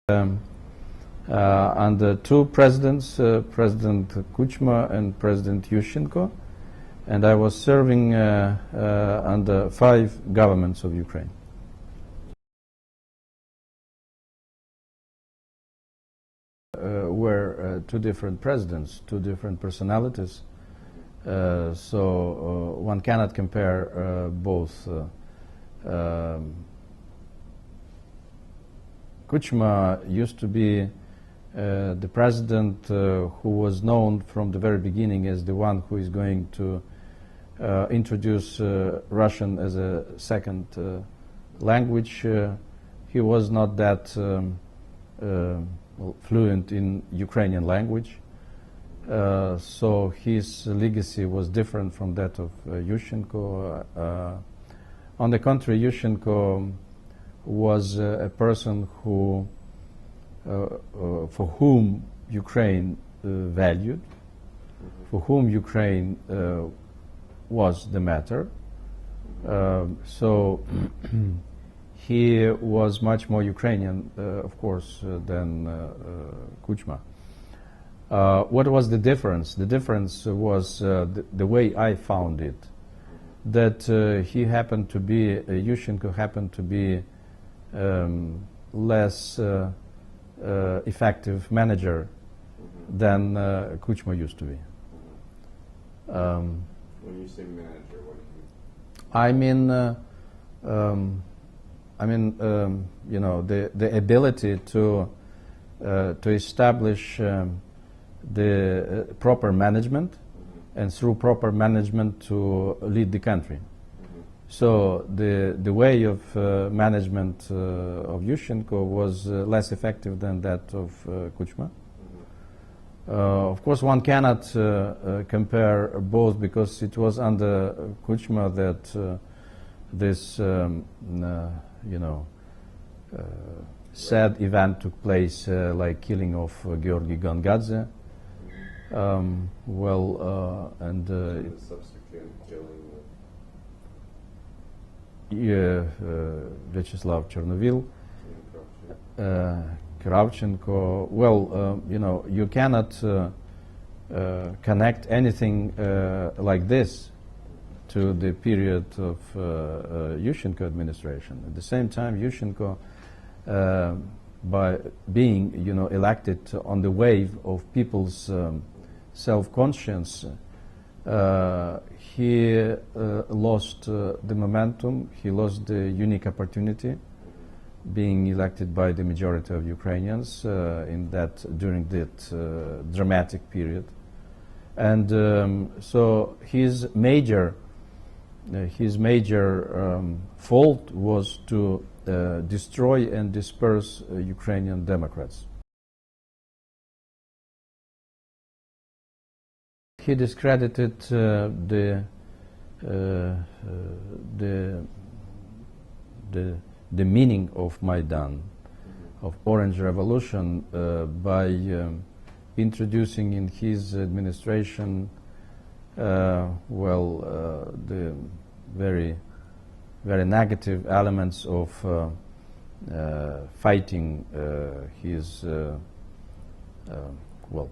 under two presidents, President Kuchma and President Yushchenko, and I was serving under 5 governments of Ukraine. Were two different presidents, two different personalities, so one cannot compare both. Kuchma used to be the president who was known from the very beginning as the one who is going to introduce Russian as a second language. He was not that fluent in Ukrainian language, so his legacy was different from that of Yushchenko. On the contrary, Yushchenko was a person who, for whom Ukraine valued, for whom Ukraine was the matter. So he was much more Ukrainian, of course, than Kuchma. What was the difference? The difference was the way I found it, that he happened to be, Yushchenko happened to be less effective manager than Kuchma used to be. When you say manager, what do you mean? You know, the ability to establish the proper management, and through proper management to lead the country. So the way of management of Yushchenko was less effective than that of Kuchma. Of course, one cannot compare both, because it was under Kuchma that this you know, sad event took place, like killing of Georgy Gongadze. And the subsequent killing Vyacheslav Chernovil, Kravchenko. Well, you know, you cannot connect anything like this to the period of Yushchenko administration. At the same time, Yushchenko, by being, you know, elected on the wave of people's self-conscience, he lost the momentum, he lost the unique opportunity, being elected by the majority of Ukrainians during that dramatic period. And so his major fault was to destroy and disperse Ukrainian Democrats. He discredited the meaning of Maidan, of Orange Revolution, by introducing in his administration, the very negative elements of fighting his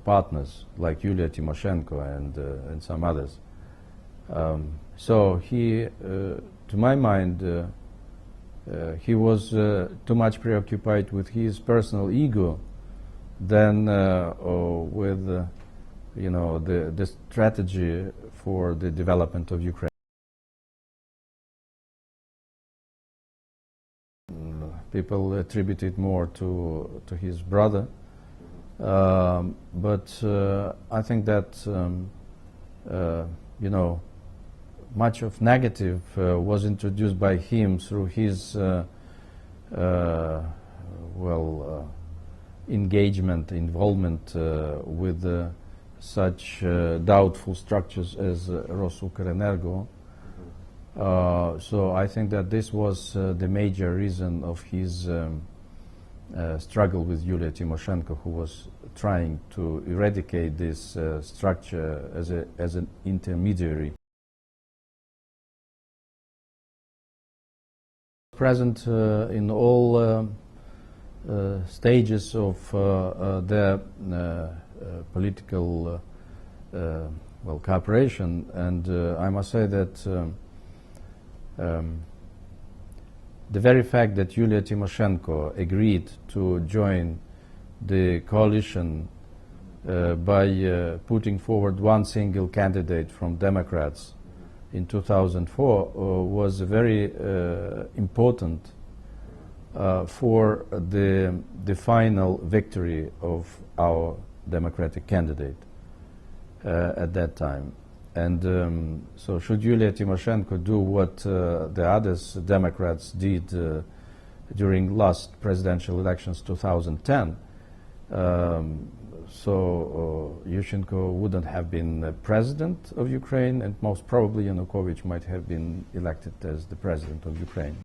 partners like Yulia, Tymoshenko, and some others. So he, to my mind, he was too much preoccupied with his personal ego than with, you know, the strategy for the development of Ukraine. People attribute it more to his brother, but I think that you know, much of negative was introduced by him through his engagement, involvement with such doubtful structures as Rosukreenergo. So I think that this was the major reason of his struggle with Yulia Tymoshenko, who was trying to eradicate this structure as an intermediary. Present in all stages of their political well, cooperation, and I must say that the very fact that Yulia Tymoshenko agreed to join the coalition by putting forward one single candidate from Democrats in 2004 was very important for the final victory of our Democratic candidate at that time. And so should Yulia Tymoshenko do what the others Democrats did during last presidential elections 2010, so Yushchenko wouldn't have been president of Ukraine, and most probably Yanukovych might have been elected as the president of Ukraine.